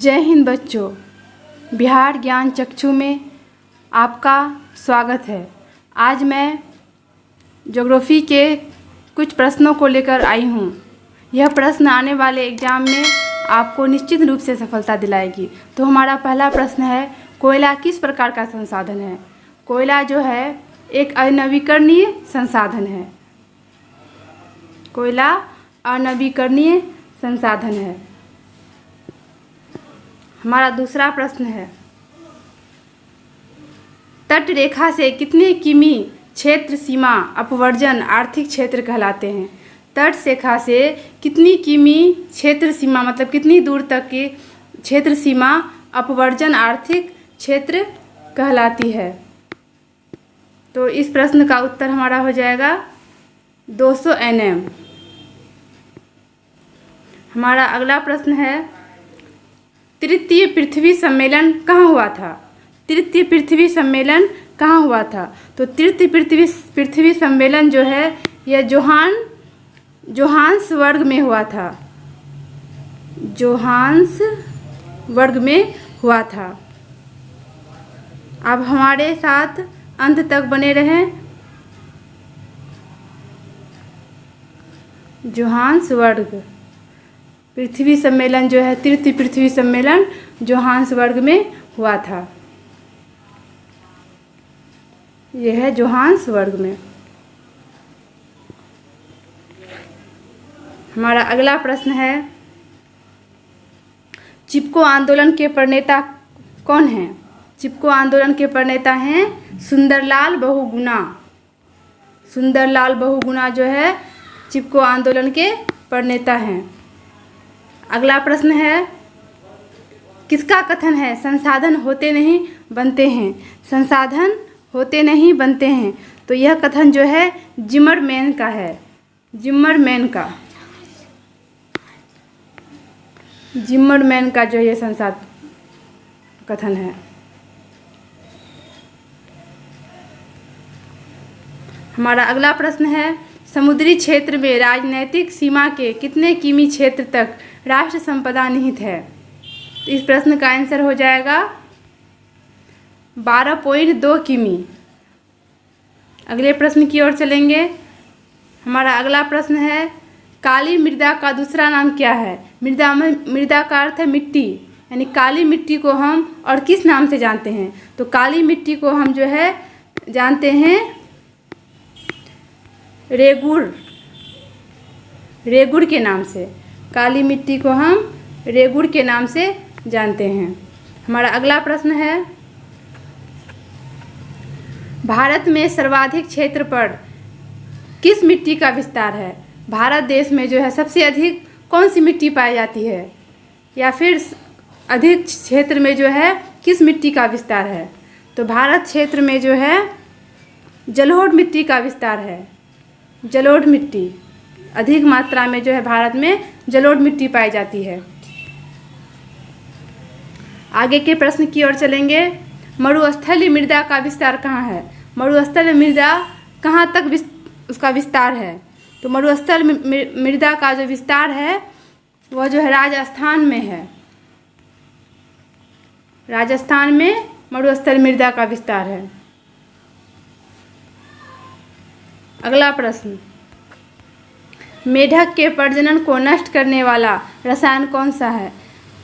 जय हिंद बच्चों, बिहार ज्ञान चक्षु में आपका स्वागत है। आज मैं ज्योग्राफी के कुछ प्रश्नों को लेकर आई हूँ। यह प्रश्न आने वाले एग्ज़ाम में आपको निश्चित रूप से सफलता दिलाएगी। तो हमारा पहला प्रश्न है, कोयला किस प्रकार का संसाधन है? कोयला जो है एक अनवीकरणीय संसाधन है। कोयला अनवीकरणीय संसाधन है। हमारा दूसरा प्रश्न है, तट रेखा से कितने किमी क्षेत्र सीमा अपवर्जन आर्थिक क्षेत्र कहलाते हैं? तट रेखा से कितनी किमी क्षेत्र सीमा मतलब कितनी दूर तक की क्षेत्र सीमा अपवर्जन आर्थिक क्षेत्र कहलाती है? तो इस प्रश्न का उत्तर हमारा हो जाएगा 200 nm। हमारा अगला प्रश्न है, तृतीय पृथ्वी सम्मेलन कहाँ हुआ था? तृतीय पृथ्वी सम्मेलन कहाँ हुआ था? तो तृतीय पृथ्वी सम्मेलन जो है यह जोहान्सबर्ग में हुआ था। जोहान्सबर्ग में हुआ था। अब हमारे साथ अंत तक बने रहें। जोहान्सबर्ग पृथ्वी सम्मेलन जो है, तृतीय पृथ्वी सम्मेलन जोहान्सबर्ग में हुआ था। यह है जोहान्सबर्ग में। हमारा अगला प्रश्न है, चिपको आंदोलन के प्रणेता कौन हैं? चिपको आंदोलन के प्रणेता हैं सुंदरलाल बहुगुणा। सुंदरलाल बहुगुणा जो है चिपको आंदोलन के प्रणेता हैं। अगला प्रश्न है, किसका कथन है संसाधन होते नहीं बनते हैं? संसाधन होते नहीं बनते हैं। तो यह कथन जो है जिमरमैन का है। जिमरमैन का जो ये कथन है। हमारा अगला प्रश्न है, समुद्री क्षेत्र में राजनैतिक सीमा के कितने किमी क्षेत्र तक राष्ट्र संपदा निहित है? तो इस प्रश्न का आंसर हो जाएगा 12.2 किमी। अगले प्रश्न की ओर चलेंगे। हमारा अगला प्रश्न है, काली मृदा का दूसरा नाम क्या है? मृदा का अर्थ है मिट्टी, यानी काली मिट्टी को हम और किस नाम से जानते हैं? तो काली मिट्टी को हम जो है जानते हैं रेगुड़ के नाम से। काली मिट्टी को हम रेगुड़ के नाम से जानते हैं। हमारा अगला प्रश्न है, भारत में सर्वाधिक क्षेत्र पर किस मिट्टी का विस्तार है? भारत देश में जो है सबसे अधिक कौन सी मिट्टी पाई जाती है, या फिर अधिक क्षेत्र में जो है किस मिट्टी का विस्तार है? तो भारत क्षेत्र में जो है जलोढ़ मिट्टी का विस्तार है। जलोढ़ मिट्टी अधिक मात्रा में जो है भारत में जलोढ़ मिट्टी पाई जाती है। आगे के प्रश्न की ओर चलेंगे। मरुस्थलीय मृदा का विस्तार कहाँ है? मरुस्थलीय मृदा कहाँ तक उसका विस्तार है? तो मरुस्थलीय मृदा का जो विस्तार है वह जो है राजस्थान में है। राजस्थान में मरुस्थलीय मृदा का विस्तार है। अगला प्रश्न, मेढक के प्रजनन को नष्ट करने वाला रसायन कौन सा है?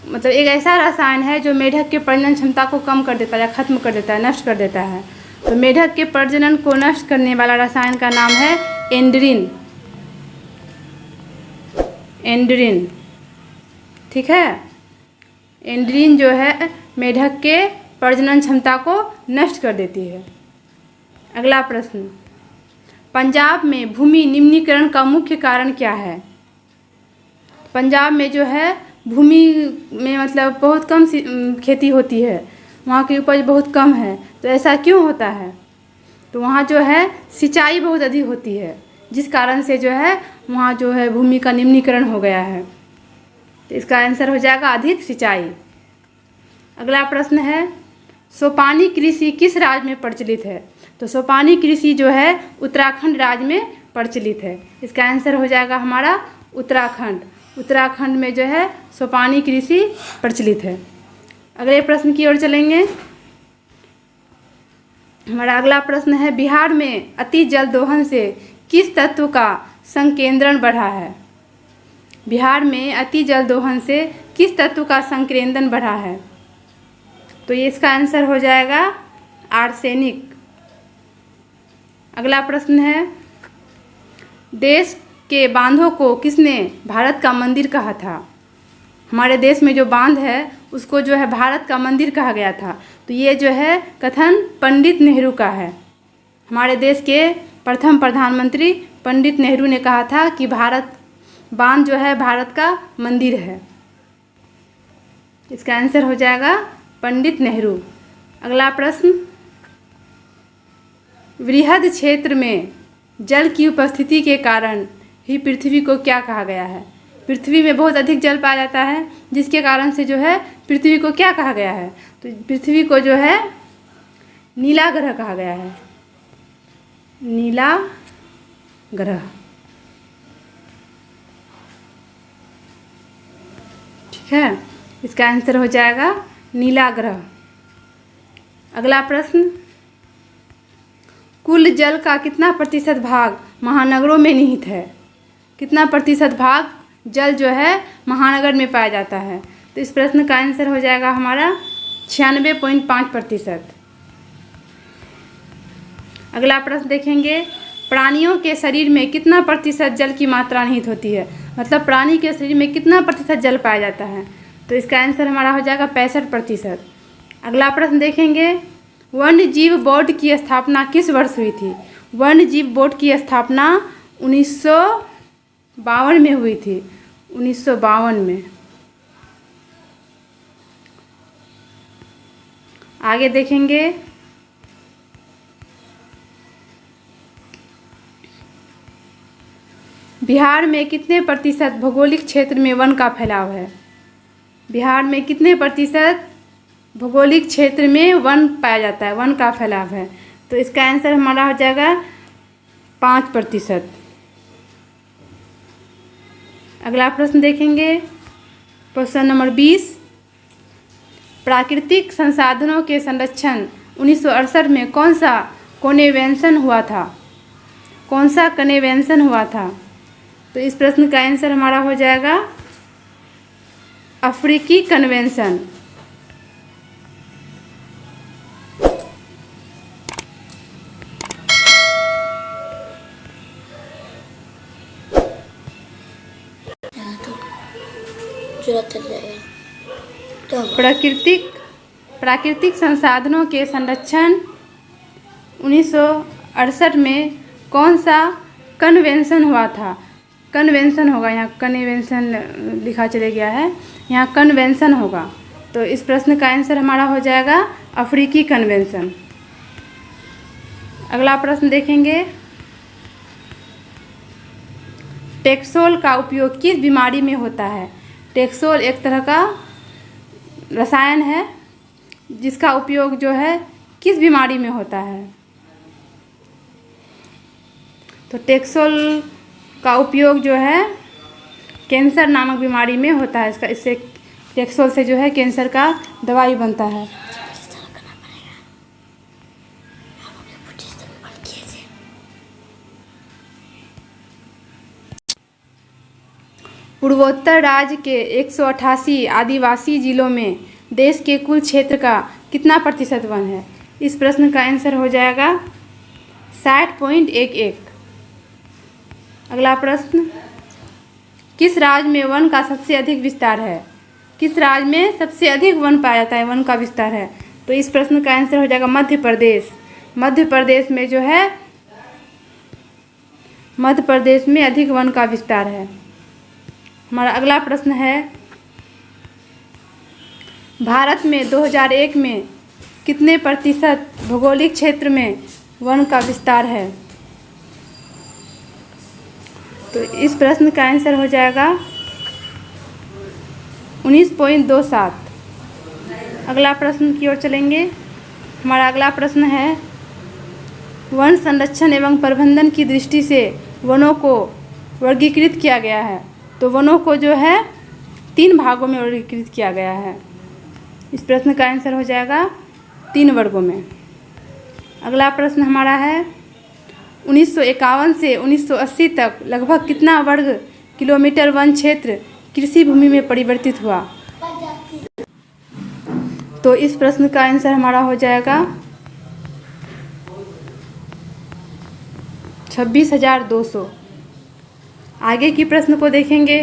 मतलब एक ऐसा रसायन है जो मेढक के प्रजनन क्षमता को कम कर देता है या खत्म कर देता है, नष्ट कर देता है। तो मेढक के प्रजनन को नष्ट करने वाला रसायन का नाम है एंड्रीन। एंड्रीन, ठीक है। एंड्रीन जो है मेढक के प्रजनन क्षमता को नष्ट कर देती है। अगला प्रश्न, पंजाब में भूमि निम्नीकरण का मुख्य कारण क्या है? पंजाब में जो है भूमि में मतलब बहुत कम खेती होती है, वहाँ की उपज बहुत कम है। तो ऐसा क्यों होता है? तो वहाँ जो है सिंचाई बहुत अधिक होती है, जिस कारण से जो है वहाँ जो है भूमि का निम्नीकरण हो गया है। तो इसका आंसर हो जाएगा अधिक सिंचाई। अगला प्रश्न है, सोपानी कृषि किस राज्य में प्रचलित है? तो सोपानी कृषि जो है उत्तराखंड राज्य में प्रचलित है। इसका आंसर हो जाएगा हमारा उत्तराखंड। उत्तराखंड में जो है सोपानी कृषि प्रचलित है। अगले प्रश्न की ओर चलेंगे। हमारा अगला प्रश्न है, बिहार में अति जल दोहन से किस तत्व का संकेंद्रण बढ़ा है? बिहार में अति जल दोहन से किस तत्व का संकेंद्रण बढ़ा है? तो ये इसका आंसर हो जाएगा आर्सेनिक। अगला प्रश्न है, देश के बांधों को किसने भारत का मंदिर कहा था? हमारे देश में जो बांध है उसको जो है भारत का मंदिर कहा गया था। तो ये जो है कथन पंडित नेहरू का है। हमारे देश के प्रथम प्रधानमंत्री पंडित नेहरू ने कहा था कि भारत बांध जो है भारत का मंदिर है। इसका आंसर हो जाएगा पंडित नेहरू। अगला प्रश्न, वृहद क्षेत्र में जल की उपस्थिति के कारण ही पृथ्वी को क्या कहा गया है? पृथ्वी में बहुत अधिक जल पाया जाता है, जिसके कारण से जो है पृथ्वी को क्या कहा गया है? तो पृथ्वी को जो है नीला ग्रह कहा गया है। नीला ग्रह। ठीक है, इसका आंसर हो जाएगा नीला ग्रह। अगला प्रश्न, कुल जल का कितना प्रतिशत भाग महानगरों में निहित है? कितना प्रतिशत भाग जल जो है महानगर में पाया जाता है? तो इस प्रश्न का आंसर हो जाएगा हमारा 96.5%। अगला प्रश्न देखेंगे, प्राणियों के शरीर में कितना प्रतिशत जल की मात्रा निहित होती है? मतलब प्राणी के शरीर में कितना प्रतिशत जल पाया जाता है? तो इसका आंसर हमारा हो जाएगा 65%। अगला प्रश्न देखेंगे, वन्य जीव बोर्ड की स्थापना किस वर्ष हुई थी? वन्य जीव बोर्ड की स्थापना 1952 में हुई थी। 1952 में। आगे देखेंगे, बिहार में कितने प्रतिशत भौगोलिक क्षेत्र में वन का फैलाव है? बिहार में कितने प्रतिशत भौगोलिक क्षेत्र में वन पाया जाता है, वन का फैलाव है? तो इसका आंसर हमारा हो जाएगा 5%। अगला प्रश्न देखेंगे, प्रश्न नंबर 20, प्राकृतिक संसाधनों के संरक्षण 1968 में कौन सा कन्वेंशन हुआ था? कौन सा कन्वेंशन हुआ था? तो इस प्रश्न का आंसर हमारा हो जाएगा अफ्रीकी कन्वेंशन। प्राकृतिक संसाधनों के संरक्षण 1968 में कौन सा कन्वेंशन हुआ था? कन्वेंशन होगा, यहाँ कन्वेंशन लिखा चले गया है, यहाँ कन्वेंशन होगा। तो इस प्रश्न का आंसर हमारा हो जाएगा अफ्रीकी कन्वेंशन। अगला प्रश्न देखेंगे, टेक्सोल का उपयोग किस बीमारी में होता है? टेक्सोल एक तरह का रसायन है जिसका उपयोग जो है किस बीमारी में होता है? तो टेक्सोल का उपयोग जो है कैंसर नामक बीमारी में होता है। इससे टेक्सोल से जो है कैंसर का दवाई बनता है। पूर्वोत्तर राज्य के 188 आदिवासी जिलों में देश के कुल क्षेत्र का कितना प्रतिशत वन है? इस प्रश्न का आंसर हो जाएगा 60.11। अगला प्रश्न, किस राज्य में वन का सबसे अधिक विस्तार है? किस राज्य में सबसे अधिक वन पाया जाता है, वन का विस्तार है? तो इस प्रश्न का आंसर हो जाएगा मध्य प्रदेश। मध्य प्रदेश में जो है मध्य प्रदेश में अधिक वन का विस्तार है। हमारा अगला प्रश्न है, भारत में 2001 में कितने प्रतिशत भौगोलिक क्षेत्र में वन का विस्तार है? तो इस प्रश्न का आंसर हो जाएगा 19.27। अगला प्रश्न की ओर चलेंगे। हमारा अगला प्रश्न है, वन संरक्षण एवं प्रबंधन की दृष्टि से वनों को वर्गीकृत किया गया है। तो वनों को जो है 3 भागों में वर्गीकृत किया गया है। इस प्रश्न का आंसर हो जाएगा 3 वर्गों में। अगला प्रश्न हमारा है 1951 से 1980 तक लगभग कितना वर्ग किलोमीटर वन क्षेत्र कृषि भूमि में परिवर्तित हुआ? तो इस प्रश्न का आंसर हमारा हो जाएगा 26,200। आगे की प्रश्न को देखेंगे।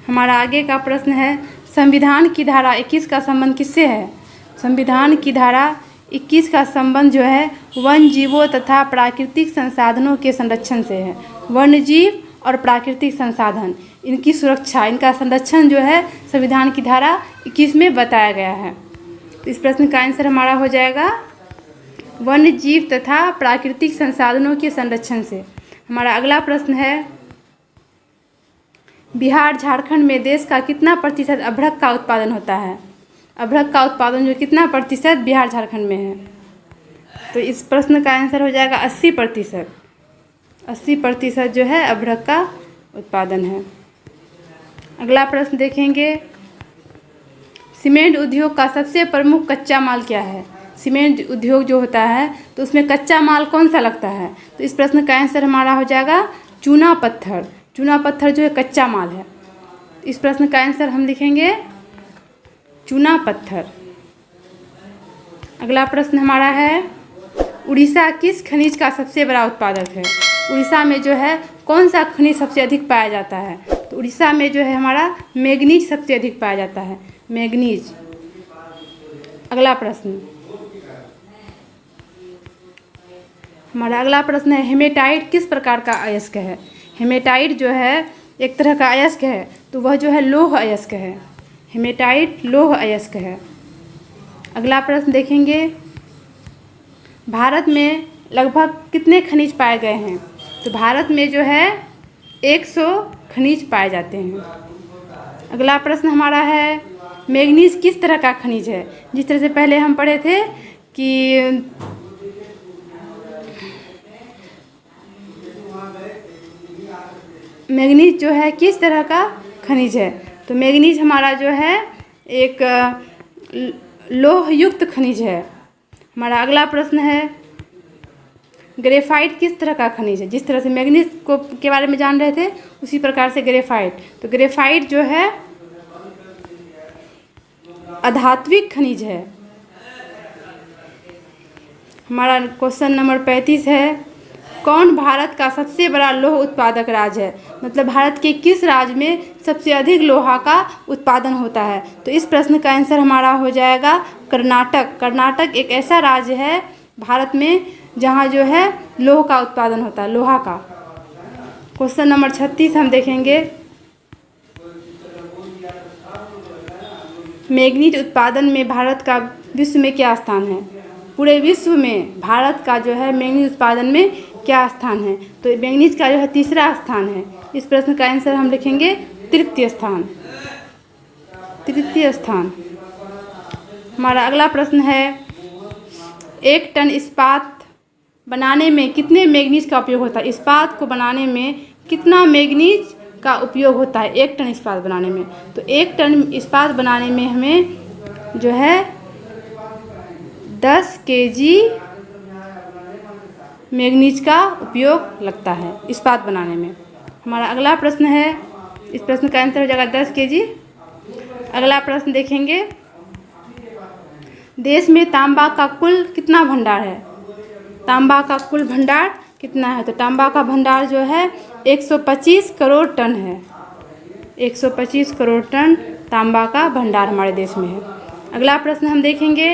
हमारा आगे का प्रश्न है संविधान की धारा 21 का संबंध किससे है? संविधान की धारा 21 का संबंध जो है वन जीवों तथा प्राकृतिक संसाधनों के संरक्षण से है। वन्य जीव और प्राकृतिक संसाधन, इनकी सुरक्षा, इनका संरक्षण जो है संविधान की धारा 21 में बताया गया है। इस प्रश्न का आंसर हमारा हो जाएगा वन्य जीव तथा प्राकृतिक संसाधनों के संरक्षण से। हमारा अगला प्रश्न है बिहार झारखंड में देश का कितना प्रतिशत अभ्रक का उत्पादन होता है? अभ्रक का उत्पादन जो कितना प्रतिशत बिहार झारखंड में है? तो इस प्रश्न का आंसर हो जाएगा 80%। 80% जो है अभ्रक का उत्पादन है। अगला प्रश्न देखेंगे सीमेंट उद्योग का सबसे प्रमुख कच्चा माल क्या है? सीमेंट उद्योग जो होता है तो उसमें कच्चा माल कौन सा लगता है? तो इस प्रश्न का आंसर हमारा हो जाएगा चूना पत्थर। चूना पत्थर जो है कच्चा माल है। इस प्रश्न का आंसर हम लिखेंगे चूना पत्थर। अगला प्रश्न हमारा है उड़ीसा किस खनिज का सबसे बड़ा उत्पादक है? उड़ीसा में जो है कौन सा खनिज सबसे अधिक पाया जाता है? तो उड़ीसा में जो है हमारा मैग्नीज सबसे अधिक पाया जाता है, मैग्नीज। अगला प्रश्न हमारा अगला प्रश्न है हेमेटाइट किस प्रकार का अयस्क है? हेमेटाइट जो है एक तरह का अयस्क है, तो वह जो है लौह अयस्क है। हेमेटाइट लौह अयस्क है। अगला प्रश्न देखेंगे भारत में लगभग कितने खनिज पाए गए हैं? तो भारत में जो है 100 खनिज पाए जाते हैं। अगला प्रश्न हमारा है मैग्नीज किस तरह का खनिज है? जिस तरह से पहले हम पढ़े थे कि मैग्नीज जो है किस तरह का खनिज है? तो मैग्नीज हमारा जो है एक लौह युक्त खनिज है। हमारा अगला प्रश्न है ग्रेफाइट किस तरह का खनिज है? जिस तरह से मैग्नीज को के बारे में जान रहे थे उसी प्रकार से ग्रेफाइट, तो ग्रेफाइट जो है अधात्विक खनिज है। हमारा क्वेश्चन नंबर 35 है कौन भारत का सबसे बड़ा लौह उत्पादक राज्य है? मतलब भारत के किस राज्य में सबसे अधिक लोहा का उत्पादन होता है? तो इस प्रश्न का आंसर हमारा हो जाएगा कर्नाटक। कर्नाटक एक ऐसा राज्य है भारत में जहाँ जो है लौह का उत्पादन होता है, लोहा का। क्वेश्चन नंबर 36 हम देखेंगे मैग्नीज उत्पादन में भारत का विश्व में क्या स्थान है? पूरे विश्व में भारत का जो है मैग्नीज उत्पादन में क्या स्थान है? तो मैग्नीज का जो है 3रा स्थान है। इस प्रश्न का आंसर हम लिखेंगे तृतीय स्थान। तृतीय स्थान। हमारा अगला प्रश्न है 1 टन इस्पात बनाने में कितने मैग्नीज का उपयोग होता है? इस्पात को बनाने में कितना मैग्नीज का उपयोग होता है 1 टन इस्पात बनाने में? तो 1 टन इस्पात बनाने में हमें जो है 10 केजी मैग्नीज का उपयोग लगता है इस्पात बनाने में। हमारा अगला प्रश्न है, इस प्रश्न का आंसर हो जाएगा 10 केजी। अगला प्रश्न देखेंगे देश में तांबा का कुल कितना भंडार है? तांबा का कुल भंडार कितना है? तो तांबा का भंडार जो है 125 करोड़ टन है। 125 करोड़ टन तांबा का भंडार हमारे देश में है। अगला प्रश्न हम देखेंगे।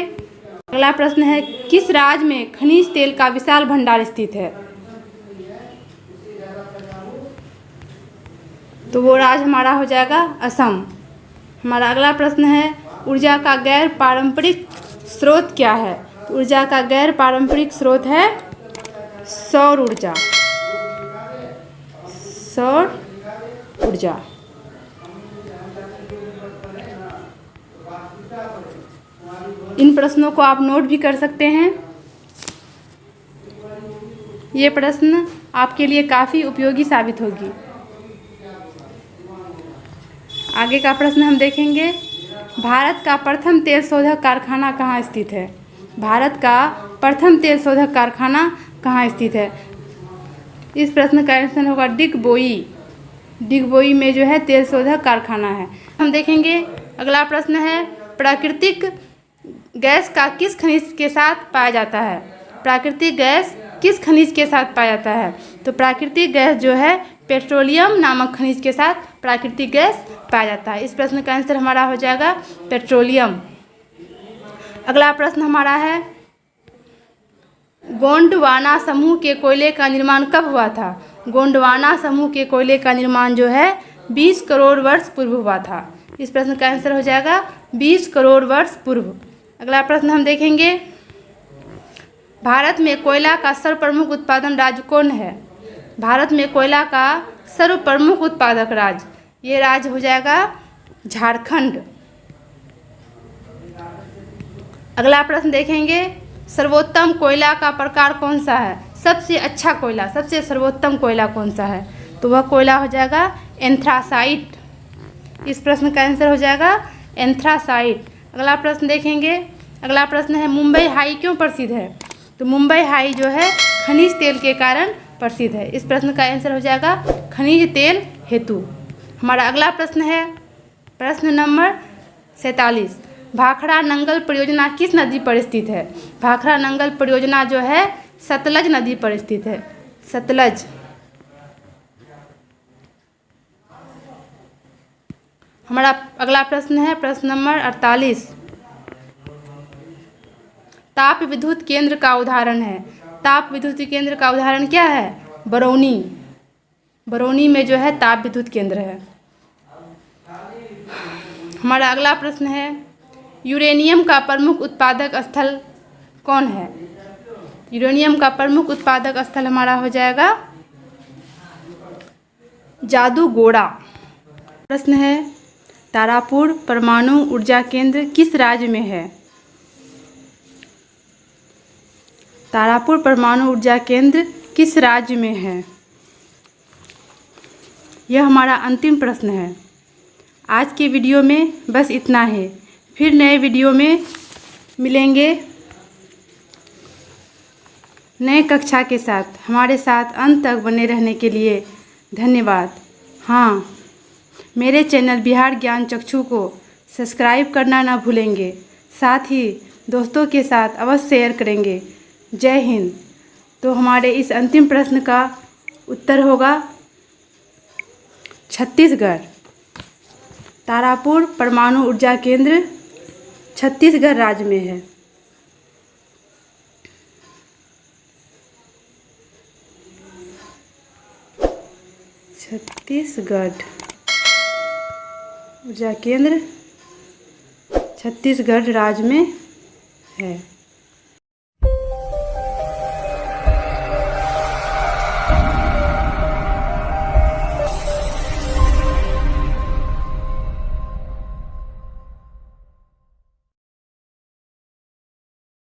अगला प्रश्न है किस राज्य में खनिज तेल का विशाल भंडार स्थित है? तो वो राज्य हमारा हो जाएगा असम। हमारा अगला प्रश्न है ऊर्जा का गैर पारंपरिक स्रोत क्या है? तो ऊर्जा का गैर पारंपरिक स्रोत है सौर ऊर्जा। सौर ऊर्जा। इन प्रश्नों को आप नोट भी कर सकते हैं। ये प्रश्न आपके लिए काफ़ी उपयोगी साबित होगी। आगे का प्रश्न हम देखेंगे भारत का प्रथम तेल शोधक कारखाना कहाँ स्थित है? भारत का प्रथम तेल शोधक कारखाना कहाँ स्थित है? इस प्रश्न का आंसर होगा डिगबोई। डिगबोई में जो है तेल शोधक कारखाना है। हम देखेंगे अगला प्रश्न है, प्राकृतिक गैस का किस खनिज के साथ पाया जाता है? प्राकृतिक गैस किस खनिज के साथ पाया जाता है? तो प्राकृतिक गैस जो है पेट्रोलियम नामक खनिज के साथ प्राकृतिक गैस पाया जाता है। इस प्रश्न का आंसर हमारा हो जाएगा पेट्रोलियम। अगला प्रश्न हमारा है, गोंडवाना समूह के कोयले का निर्माण कब हुआ था? गोंडवाना समूह के कोयले का निर्माण जो है 20 करोड़ वर्ष पूर्व हुआ था। इस प्रश्न का आंसर हो जाएगा 20 करोड़ वर्ष पूर्व। अगला प्रश्न हम देखेंगे, भारत में कोयला का सर्वप्रमुख उत्पादन राज्य कौन है? भारत में कोयला का सर्वप्रमुख उत्पादक राज्य, ये राज्य हो जाएगा झारखंड। अगला प्रश्न देखेंगे, सर्वोत्तम कोयला का प्रकार कौन सा है? सबसे अच्छा कोयला, सबसे सर्वोत्तम कोयला कौन सा है? तो वह कोयला हो जाएगा एंथ्रासाइट। इस प्रश्न का आंसर हो जाएगा एंथ्रासाइट। अगला प्रश्न देखेंगे, अगला प्रश्न है, मुंबई हाई क्यों प्रसिद्ध है? तो मुंबई हाई जो है खनिज तेल के कारण प्रसिद्ध है। इस प्रश्न का आंसर हो जाएगा खनिज तेल हेतु। हमारा अगला प्रश्न है प्रश्न नंबर 47, भाखड़ा नंगल परियोजना किस नदी पर स्थित है? भाखड़ा नंगल परियोजना जो है सतलज नदी पर स्थित है, सतलज। हमारा अगला प्रश्न है प्रश्न नंबर 48, ताप विद्युत केंद्र का उदाहरण है। ताप विद्युत केंद्र का उदाहरण क्या है? बरौनी। बरौनी में जो है ताप विद्युत केंद्र है। हमारा अगला प्रश्न है, यूरेनियम का प्रमुख उत्पादक स्थल कौन है? यूरेनियम का प्रमुख उत्पादक स्थल हमारा हो जाएगा जादूगोड़ा। प्रश्न है, तारापुर परमाणु ऊर्जा केंद्र किस राज्य में है? तारापुर परमाणु ऊर्जा केंद्र किस राज्य में है? यह हमारा अंतिम प्रश्न है। आज के वीडियो में बस इतना है, फिर नए वीडियो में मिलेंगे नए कक्षा के साथ। हमारे साथ अंत तक बने रहने के लिए धन्यवाद। हाँ, मेरे चैनल बिहार ज्ञान चक्षु को सब्सक्राइब करना ना भूलेंगे, साथ ही दोस्तों के साथ अवश्य शेयर करेंगे। जय हिंद। तो हमारे इस अंतिम प्रश्न का उत्तर होगा छत्तीसगढ़। तारापुर परमाणु ऊर्जा केंद्र छत्तीसगढ़ राज्य में है। छत्तीसगढ़ ऊर्जा केंद्र छत्तीसगढ़ राज्य में है।